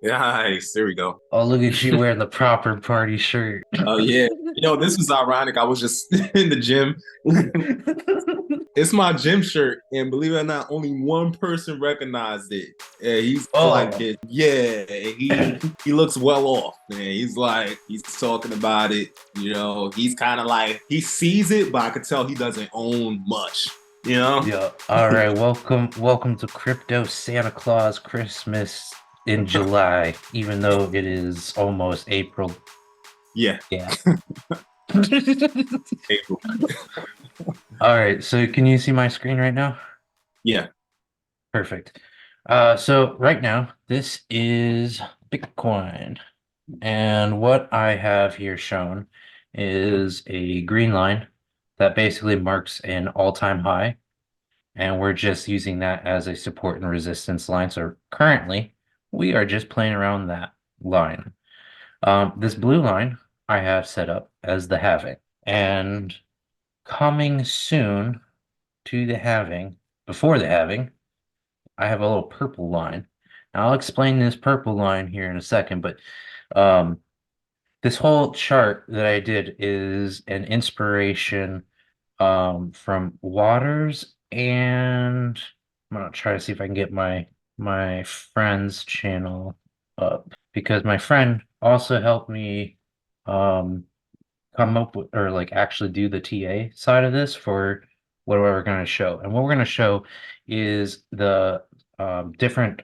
Nice. There we go. Oh, look at you wearing the proper party shirt. Oh yeah. This is ironic. I was just in the gym. It's my gym shirt, and believe it or not, only one person recognized it. Yeah, he's like, Oh, yeah, he looks well off, man. He's talking about it. He's kind of like he sees it, but I could tell he doesn't own much. You know? yeah. All right, welcome to Crypto Santa Claus Christmas in July, even though it is almost April. Yeah. Yeah. April. All right, so can you see my screen right now? Yeah. Perfect. So right now, this is Bitcoin. And what I have here shown is a green line that basically marks an all-time high. And we're just using that as a support and resistance line. So currently, we are just playing around that line. This blue line I have set up as the halving. And coming soon to the halving, before the halving, I have a little purple line. Now, I'll explain this purple line here in a second, but um, this whole chart that I did is an inspiration from Waters, and I'm gonna try to see if I can get my friend's channel up because my friend also helped me um come up with or like actually do the TA side of this for what we're going to show. And what we're going to show is the different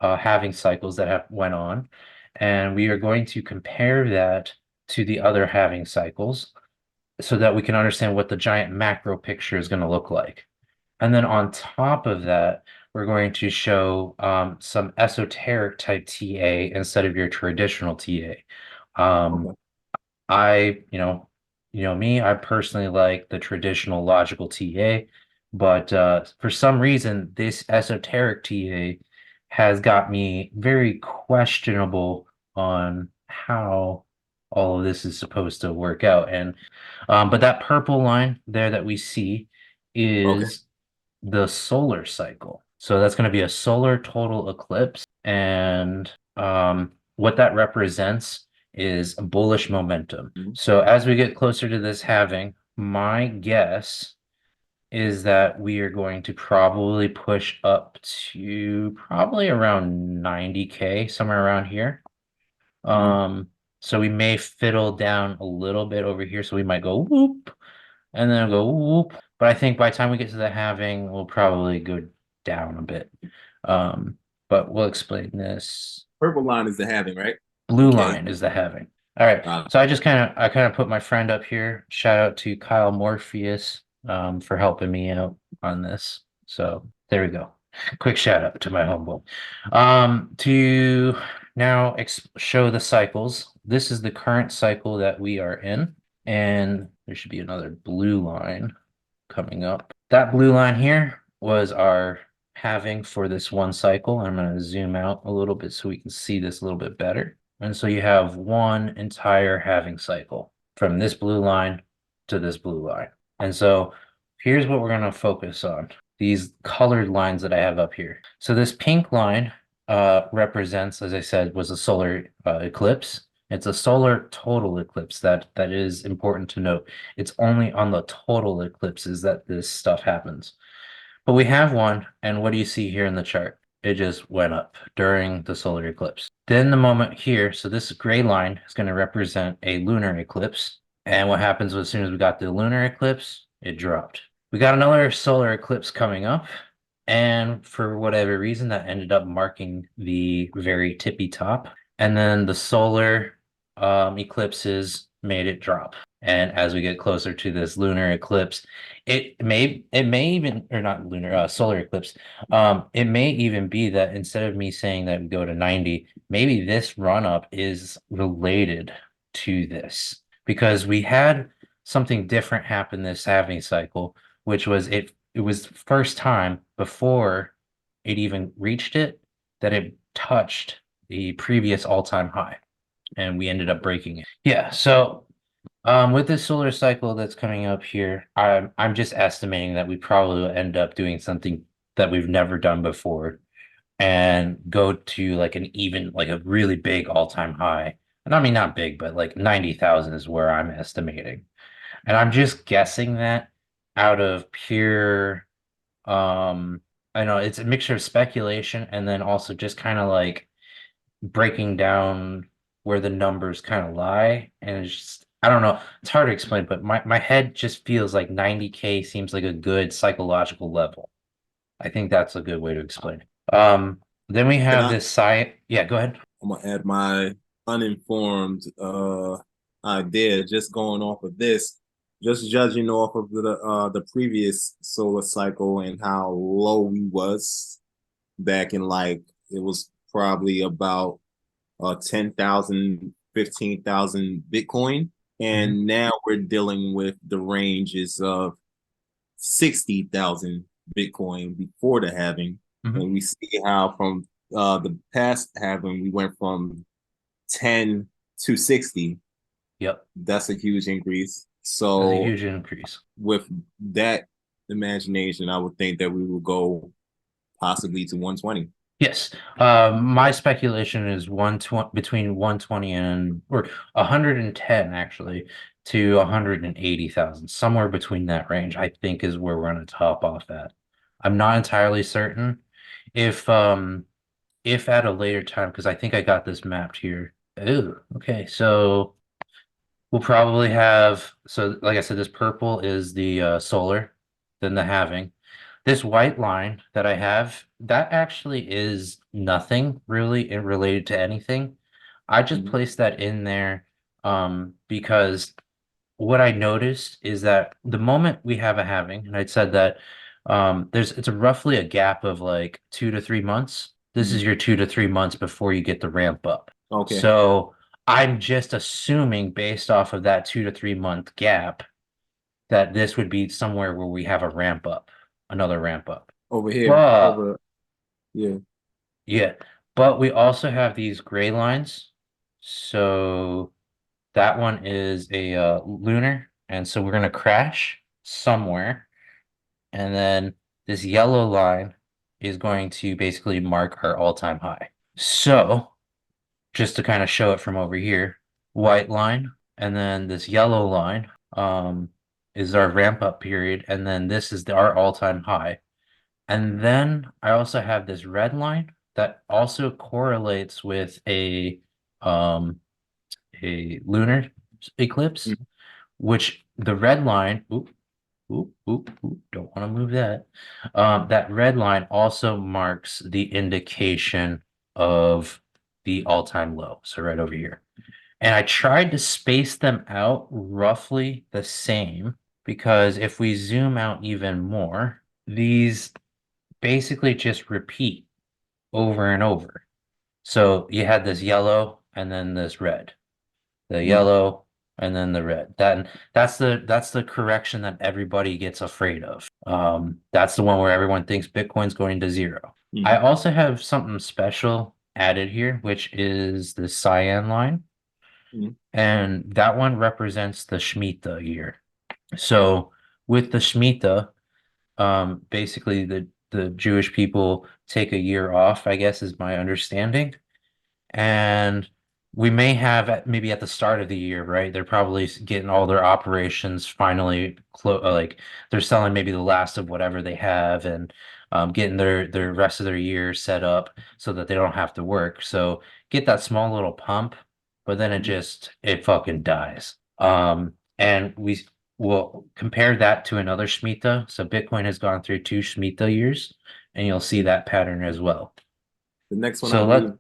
halving cycles that have went on, and we are going to compare that to the other halving cycles so that we can understand what the giant macro picture is going to look like. And then on top of that, we're going to show some esoteric type TA instead of your traditional TA. Okay. Me, I personally like the traditional logical TA, but for some reason, this esoteric TA has got me very questionable on how all of this is supposed to work out. And but that purple line there that we see Okay. is the solar cycle. So that's going to be a solar total eclipse. And what that represents is bullish momentum. Mhm. So as we get closer to this halving, my guess is that we are going to probably push up to probably around 90K, somewhere around here. Mhm. Um, so we may fiddle down a little bit over here. So we might go whoop and then go whoop. But I think by the time we get to the halving, we'll probably go down a bit. Um, but we'll explain this. Purple line is the having, right? Blue Okay. line is the halving. All right. So I kind of put my friend up here. Shout out to Kyle Morpheus for helping me out on this. So there we go. Quick shout out to my homeboy. To now show the cycles. This is the current cycle that we are in, and there should be another blue line coming up. That blue line here was our halving for this one cycle. I'm going to zoom out a little bit so we can see this a little bit better. And so you have one entire halving cycle from this blue line to this blue line. And so here's what we're going to focus on. These colored lines that I have up here. So this pink line represents, as I said, was a solar eclipse. It's a solar total eclipse that is important to note. It's only on the total eclipses that this stuff happens. But we have one, and what do you see here in the chart? It just went up during the solar eclipse. Then the moment here, so this gray line is going to represent a lunar eclipse. And what happens as soon as we got the lunar eclipse, it dropped. We got another solar eclipse coming up, and for whatever reason, that ended up marking the very tippy top. And then the solar eclipses made it drop. And as we get closer to this lunar eclipse, it may even or not lunar solar eclipse. It may even be that instead of me saying that we go to 90, maybe this run up is related to this because we had something different happen this halving cycle, which was it was the first time before it even reached it that it touched the previous all-time high, and we ended up breaking it. Yeah, so with this solar cycle that's coming up here, I'm just estimating that we probably will end up doing something that we've never done before. and go to like an even like a really big all-time high. And I mean not big, but like 90,000 is where I'm estimating. And I'm just guessing that out of pure I know it's a mixture of speculation and then also just kind of like breaking down where the numbers kind of lie. And it's just, I don't know, it's hard to explain, but my head just feels like 90K seems like a good psychological level. I think that's a good way to explain it. Then we Can have I? this side. Yeah, go ahead. I'm gonna add my uninformed idea, just going off of this, just judging off of the previous solar cycle and how low we was back in, like, it was probably about 10,000, 15,000 Bitcoin. Hmm. And now we're dealing with the ranges of 60,000 Bitcoin before the halving. Hmm. And we see how from the past halving, we went from 10 to 60. Yep, That's a huge increase. that's a So huge increase. with that imagination, I would think that we will go possibly to 120. Yes. My speculation is 120 between 120 and or 110 actually to 180,000. Somewhere between that range, I think is where we're going to top off at. I'm not entirely certain if if at a later time, because I think I got this mapped here. Oh, okay. So we'll probably have, so like I said, this purple is the solar, then the halving. This white line that I have, that actually is nothing really related to anything. I just Mhm. placed that in there because what I noticed is that the moment we have a halving, and I said that it's a roughly a gap of like 2 to 3 months. This is Mhm. your 2 to 3 months before you get the ramp up. Okay. So I'm just assuming based off of that 2 to 3 month gap that this would be somewhere where we have a ramp up, another ramp up. Over here, But over, yeah. yeah, but we also have these gray lines. So that one is a lunar, and so we're gonna crash somewhere, and then this yellow line is going to basically mark our all-time high. So just to kind of show it from over here, white line, and then this yellow line is our ramp up period, and then this is our all-time high. And then I also have this red line that also correlates with um a lunar eclipse, Mhm. which the red line, oop, oop, oop, oop, don't want to move that. That red line also marks the indication of the all-time low. So right over here. And I tried to space them out roughly the same because if we zoom out even more, these basically just repeat over and over. So you had this yellow and then this red, the Mhm. yellow and then the red. That's the correction that everybody gets afraid of. That's the one where everyone thinks Bitcoin's going to zero. I Mhm. also have something special added here, which is the cyan line, Mhm. and that one represents the Shemitah year. So with the Shemitah, basically the Jewish people take a year off, I guess is my understanding. And we may have maybe at the start of the year, right? They're probably getting all their operations finally like they're selling maybe the last of whatever they have and getting their rest of their year set up so that they don't have to work. So get that small little pump, but then Mhm. it fucking dies. And we will compare that to another Shemitah. So Bitcoin has gone through two Shemitah years, and you'll see that pattern as well. The next one, I So let believe,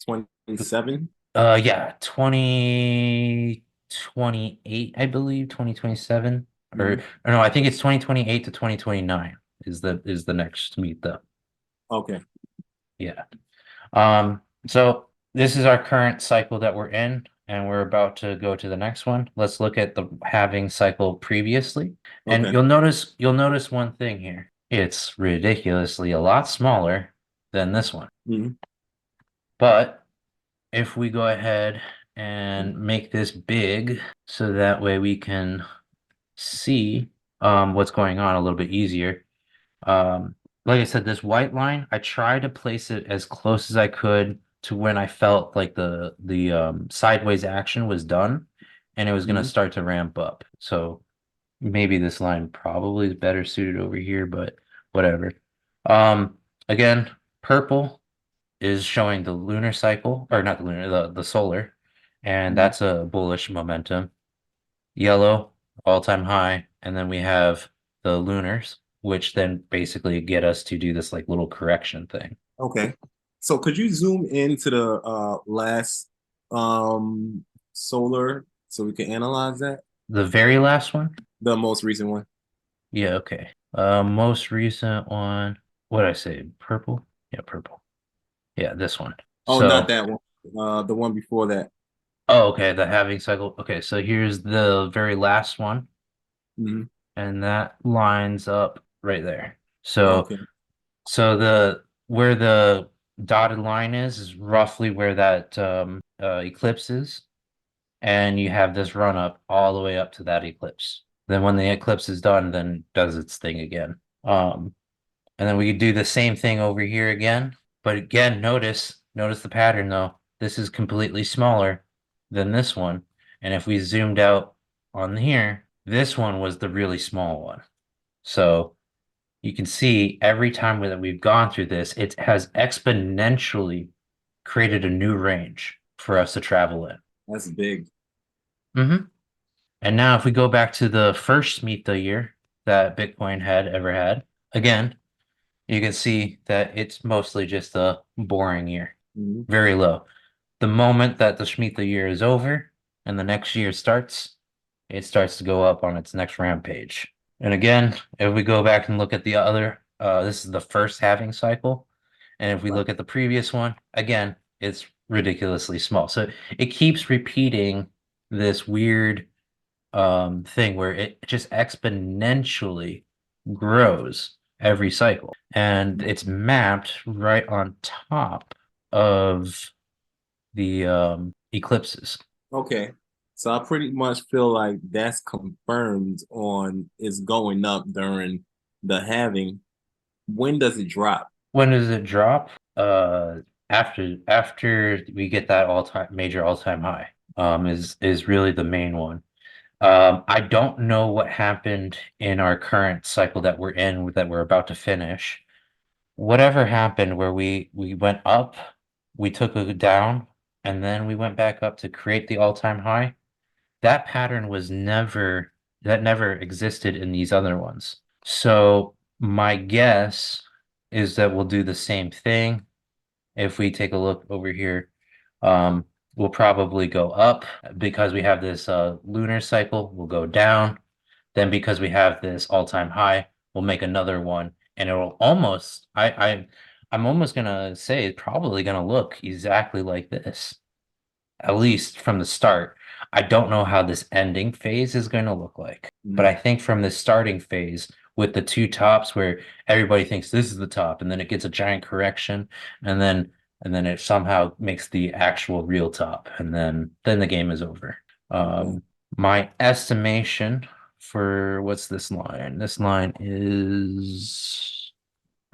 27. Yeah, 2028, I believe, 2027. Mhm. Or no, I think it's 2028 to 2029 is the next meet though. Okay. Yeah. So this is our current cycle that we're in, and we're about to go to the next one. Let's look at the halving cycle previously. And Okay. you'll notice one thing here. It's ridiculously a lot smaller than this one. Mhm. But if we go ahead and make this big so that way we can see what's going on a little bit easier. like I said, this white line, I tried to place it as close as I could to when I felt like the sideways action was done and it was going to Mhm. start to ramp up. So maybe this line probably is better suited over here, but whatever. Again, purple is showing the lunar cycle, or not the lunar, the solar, and Mhm. that's a bullish momentum. Yellow, all-time high, and then we have the lunars, which then basically get us to do this like little correction thing. Okay. So could you zoom into the last um solar so we can analyze that? The very last one? The most recent one. Yeah, okay. Most recent one, what did I say? Purple? Yeah, purple. Yeah, this one. Oh, not So, that one. The one before that. oh, okay, the halving cycle. Okay, so here's the very last one, Hmm. and that lines up right there. So, Okay. so the where the dotted line is roughly where that eclipse is, and you have this run up all the way up to that eclipse. Then when the eclipse is done, then does its thing again. And then we could do the same thing over here again. But again, notice the pattern though. This is completely smaller than this one. And if we zoomed out on here, this one was the really small one. So you can see every time that we've gone through this, it has exponentially created a new range for us to travel in. That's big. Hmm. And now if we go back to the first meet the year that Bitcoin had ever had, again, you can see that it's mostly just a boring year, Hmm. very low. The moment that the Shemitah year is over and the next year starts, it starts to go up on its next rampage. And again, if we go back and look at the other, this is the first halving cycle. And if we Right. look at the previous one, again, it's ridiculously small. So it keeps repeating this weird thing where it just exponentially grows every cycle. And it's mapped right on top of the eclipses. Okay. So I pretty much feel like that's confirmed on it's going up during the halving. When does it drop? When does it drop? After we get that all-time major all-time high, is really the main one. I don't know what happened in our current cycle that we're in, that we're about to finish. Whatever happened where we went up, we took a down, and then we went back up to create the all-time high. That pattern was never that never existed in these other ones. So my guess is that we'll do the same thing. If we take a look over here, we'll probably go up because we have this lunar cycle, we'll go down. Then because we have this all-time high, we'll make another one, and it'll almost I'm almost gonna say it's probably gonna look exactly like this, at least from the start. I don't know how this ending phase is going to look like, but Mhm. I think from the starting phase with the two tops where everybody thinks this is the top and then it gets a giant correction and then it somehow makes the actual real top and then the game is over. Okay. Um, my estimation for what's this line? This line is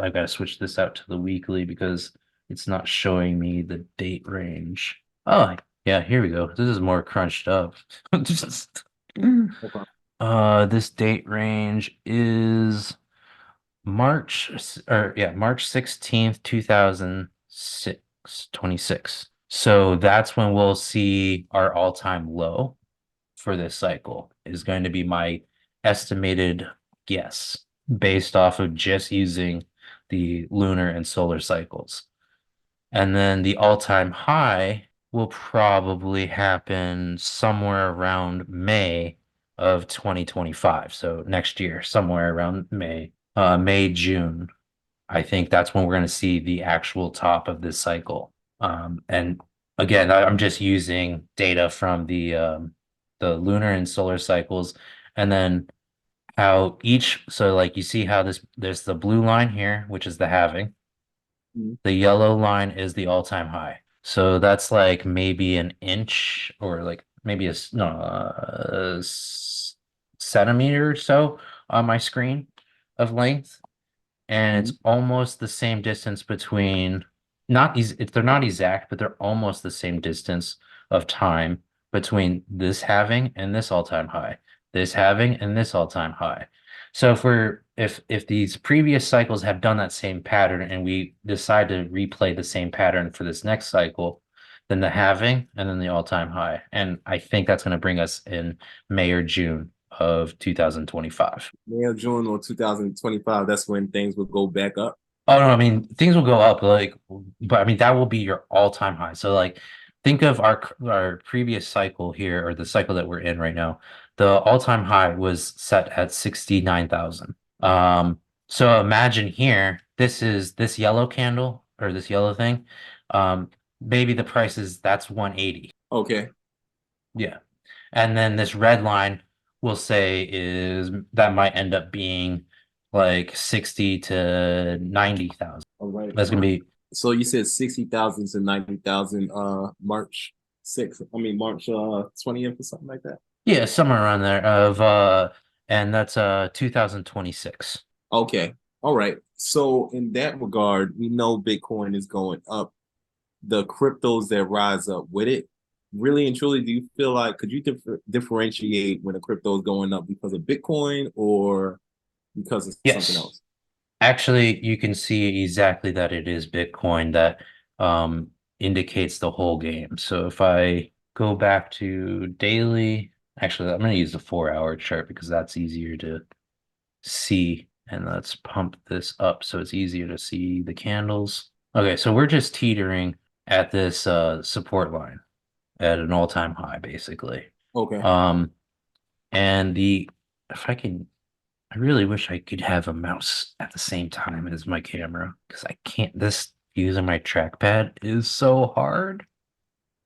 I've got to switch this out to the weekly because it's not showing me the date range. Oh, yeah, here we go. This is more crunched up. Just- Okay. this date range is March 16th, 2006, 26. So that's when we'll see our all-time low for this cycle is going to be my estimated guess based off of just using the lunar and solar cycles. And then the all-time high will probably happen somewhere around May of 2025. So next year, somewhere around May, June. I think that's when we're going to see the actual top of this cycle. And again, I'm just using data from the lunar and solar cycles, and then how each. So like you see how there's the blue line here, which is the halving. Mhm. The yellow line is the all-time high. So that's like maybe an inch or like maybe no, centimeter or so on my screen of length. and it's Mhm. almost the same distance between not these they're not exact, but they're almost the same distance of time between this halving and this all-time high, this halving and this all-time high. So if these previous cycles have done that same pattern and we decide to replay the same pattern for this next cycle, then the halving and then the all-time high. And I think that's going to bring us in May or June of 2025. May or June or 2025, that's when things will go back up. Oh no, I mean things will go up like, but I mean that will be your all-time high. So like think of our previous cycle here or the cycle that we're in right now. The all-time high was set at 69,000. So imagine here, this is this yellow candle or this yellow thing. Um, maybe the price is that's 180. Okay. Yeah. And then this red line we'll say is that might end up being like 60 to 90,000. All right. That's gonna be So you said 60,000 to 90,000 March 6th. I mean March 20th or something like that. yeah, somewhere around there of and that's 2026. Okay. All right. So in that regard, we know Bitcoin is going up. The cryptos that rise up with it, really and truly, do you feel like could you differentiate when a crypto is going up because of Bitcoin or because of something Yes. else? Actually, you can see exactly that it is Bitcoin that um indicates the whole game. So if I go back to daily, actually I'm going to use the 4-hour chart because that's easier to see. And let's pump this up so it's easier to see the candles. Okay, so we're just teetering at this support line at an all-time high, basically. Okay. Um, and the if I can, I really wish I could have a mouse at the same time as my camera because I can't. This using my trackpad is so hard.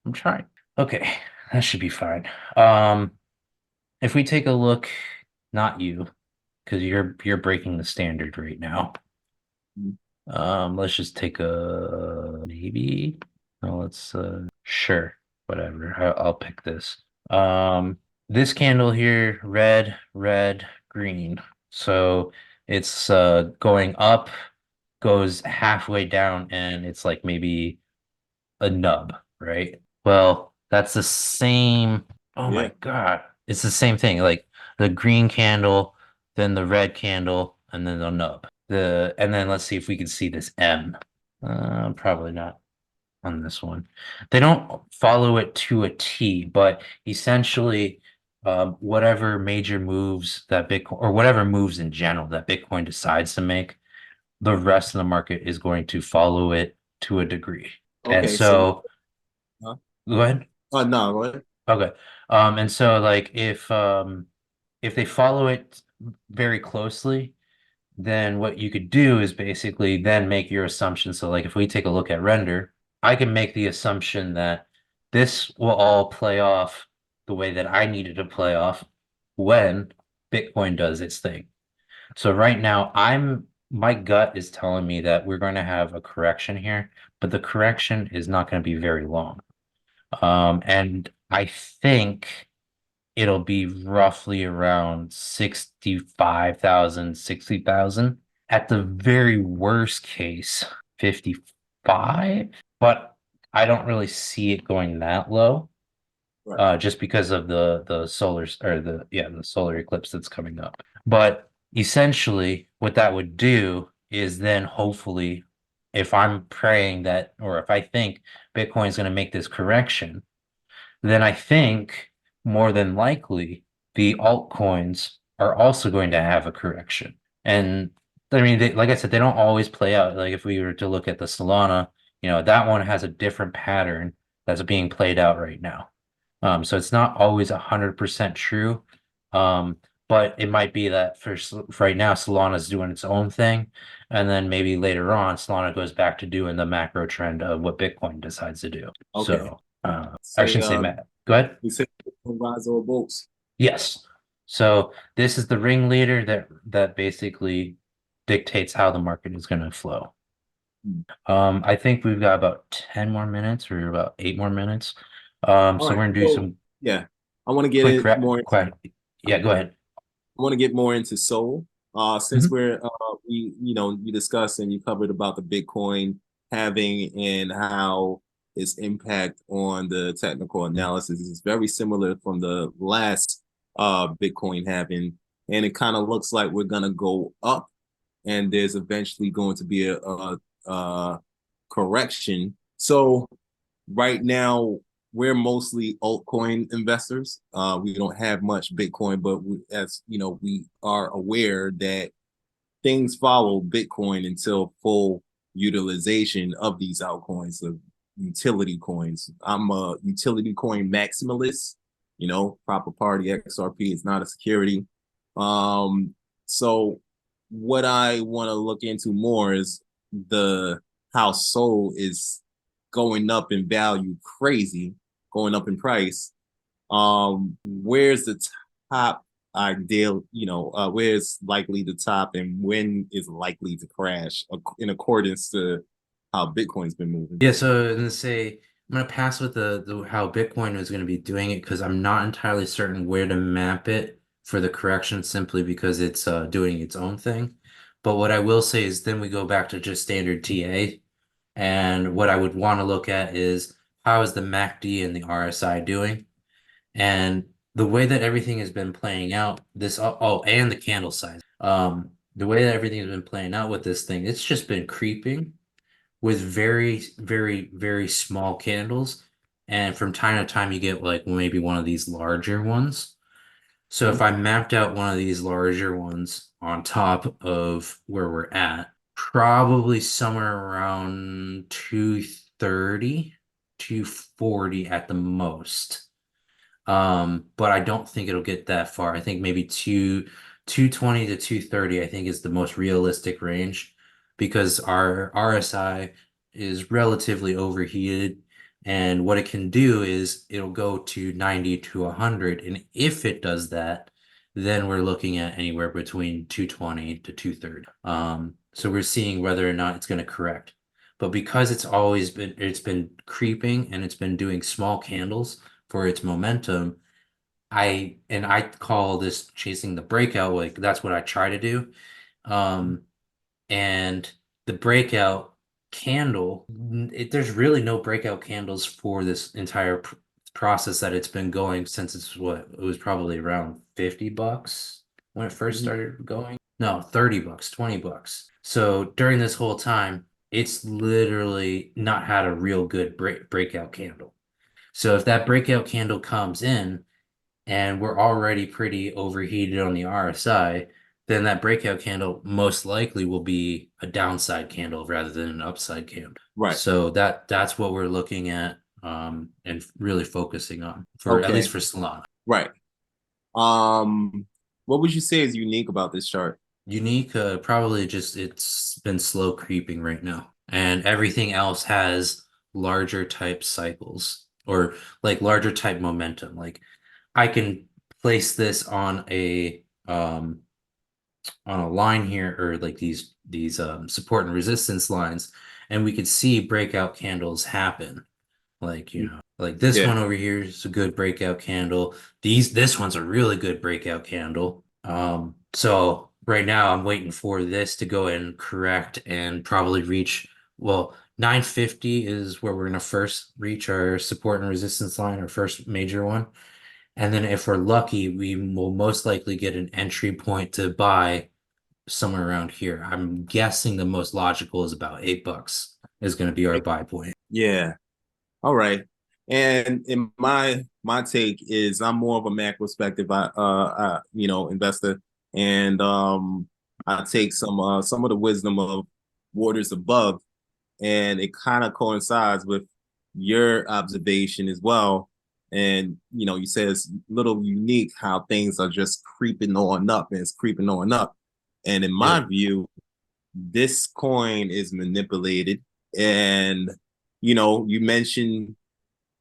I'm trying. Okay, that should be fine. Um, if we take a look, not you, because you're breaking the standard right now. Let's just take a maybe. No, let's sure, whatever. I'll pick this. This candle here, red, red, green. So it's going up, goes halfway down, and it's like maybe a nub, right? Well, that's the same. Oh Yeah. my God. It's the same thing. Like the green candle, then the red candle, and then the nub. And then let's see if we can see this M. Probably not on this one. They don't follow it to a T, but essentially, whatever major moves that Bitcoin or whatever moves in general that Bitcoin decides to make, the rest of the market is going to follow it to a degree. And Okay. So so, uh, go ahead. no, go ahead. Okay. And so like if they follow it very closely, then what you could do is basically then make your assumption. So like if we take a look at render, I can make the assumption that this will all play off the way that I needed to play off when Bitcoin does its thing. So right now my gut is telling me that we're going to have a correction here, but the correction is not going to be very long. And I think it'll be roughly around 65,000, 60,000. At the very worst case, 55, but I don't really see it going that low, Right. just because of the solar or the solar eclipse that's coming up. But essentially, what that would do is then hopefully, if I'm praying that, or if I think Bitcoin is going to make this correction, then I think more than likely the altcoins are also going to have a correction. And I mean, like I said, they don't always play out. Like if we were to look at the Solana, that one has a different pattern that's being played out right now. So it's not always 100% true. Um, but it might be that for right now, Solana's doing its own thing. And then maybe later on, Solana goes back to doing the macro trend of what Bitcoin decides to do. Okay. So I Say shouldn't say Matt. Go ahead. we say rise or bolts. Yes. So this is the ringleader that basically dictates how the market is going to flow. I think we've got about 10 more minutes or about 8 more minutes. All So right. we're gonna do So some yeah, I want to get quick it rap. more. Quick. Yeah, go ahead. I want to get more into soul. Since we discussed and you covered about the Bitcoin having and how its impact on the technical analysis is very similar from the last Bitcoin having, and it kind of looks like we're gonna go up, and there's eventually going to be a correction. So right now we're mostly altcoin investors. We don't have much Bitcoin, but as you know, we are aware that things follow Bitcoin until full utilization of these altcoins, of utility coins. I'm a utility coin maximalist. You know, proper party XRP is not a security. So what I want to look into more is the how Sol is going up in value, crazy, going up in price. Where's the top ideal, where's likely the top and when is likely to crash in accordance to how Bitcoin's been moving? Yeah, so I'm gonna say I'm gonna pass with the how Bitcoin is gonna be doing it because I'm not entirely certain where to map it for the correction simply because it's doing its own thing. But what I will say is then we go back to just standard TA, and what I would want to look at is how is the MACD and the RSI doing? And the way that everything has been playing out, and the candle size. The way that everything has been playing out with this thing, it's just been creeping with very, very, very small candles. And from time to time, you get like maybe one of these larger ones. So if I mapped out one of these larger ones on top of where we're at, probably somewhere around 230, 240 at the most. But I don't think it'll get that far. I think maybe 220 to 230, I think is the most realistic range because our RSI is relatively overheated. And what it can do is it'll go to 90 to 100. And if it does that, then we're looking at anywhere between 220 to 230. So we're seeing whether or not it's going to correct. But because it's been creeping and it's been doing small candles for its momentum. I call this chasing the breakout. Like that's what I try to do. Um, and the breakout candle, there's really no breakout candles for this entire process that it's been going since it was probably around $50 when it first Mhm. started going. No, $30, $20. So during this whole time, it's literally not had a real good breakout candle. So if that breakout candle comes in and we're already pretty overheated on the RSI, then that breakout candle most likely will be a downside candle rather than an upside candle. Right. So that's what we're looking at and really focusing on for at least Okay. for Solana. Right. Um, what would you say is unique about this chart? Unique, probably just it's been slow creeping right now, and everything else has larger type cycles or like larger type momentum. Like I can place this on a line here or like these support and resistance lines, and we could see breakout candles happen. Like, like this Yeah. one over here is a good breakout candle. This one's a really good breakout candle. So right now I'm waiting for this to go and correct and probably reach, well, 950 is where we're gonna first reach our support and resistance line, our first major one. And then if we're lucky, we will most likely get an entry point to buy somewhere around here. I'm guessing the most logical is about $8 is going to be our buy point. Yeah. All right. And in my take is I'm more of a macro perspective, investor, and I take some of the wisdom of waters above, and it kind of coincides with your observation as well. And you said it's a little unique how things are just creeping on up, and it's creeping on up. And in my Yep. view, this coin is manipulated, and you mentioned,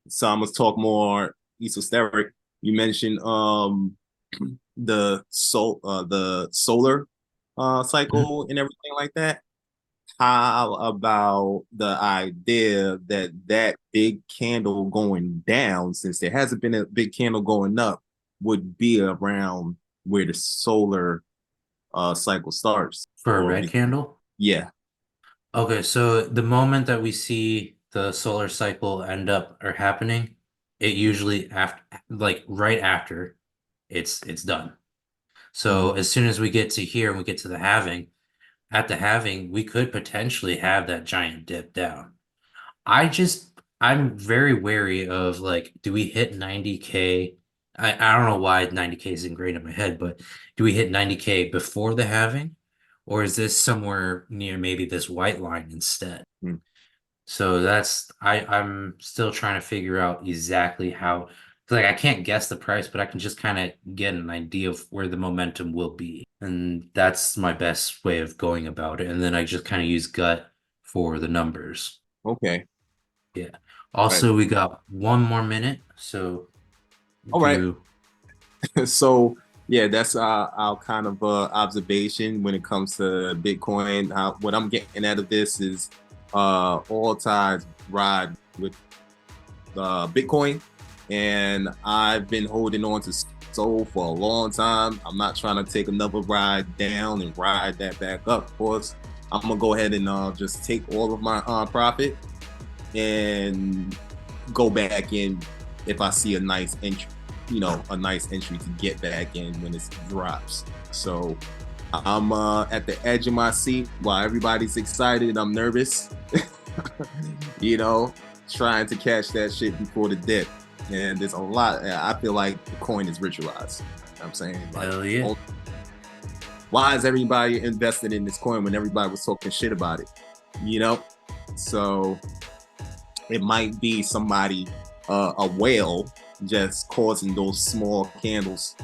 so I must talk more esoteric. You mentioned the solar Mhm. cycle and everything like that. How about the idea that that big candle going down, since there hasn't been a big candle going up, would be around where the solar cycle starts. For a Or red candle? yeah. Okay, so the moment that we see the solar cycle end up or happening, it usually after like right after it's done. Mhm. So as soon as we get to here and we get to the halving, at the halving, we could potentially have that giant dip down. I'm very wary of like, do we hit 90K? I don't know why 90K is ingrained in my head, but do we hit 90K before the halving? Or is this somewhere near maybe this white line instead? Mm. So I'm still trying to figure out exactly how, like I can't guess the price, but I can just kind of get an idea of where the momentum will be. And that's my best way of going about it. And then I just kind of use gut for the numbers. Okay. Yeah. All right. Also, we got one more minute, so All right. do So yeah, that's our kind of observation when it comes to Bitcoin. What I'm getting out of this is all tides ride with Bitcoin, and I've been holding on to Soul for a long time. I'm not trying to take another ride down and ride that back up. Of course, I'm gonna go ahead and just take all of my profit and go back in if I see a nice entry, a nice entry to get back in when it drops. So I'm at the edge of my seat while everybody's excited. I'm nervous, you know, trying to catch that shit before the dip. And there's a lot. I feel like the coin is ritualized. I'm saying, like, hell yeah. why is everybody invested in this coin when everybody was talking shit about it? You know, so it might be somebody, a whale, just causing those small candles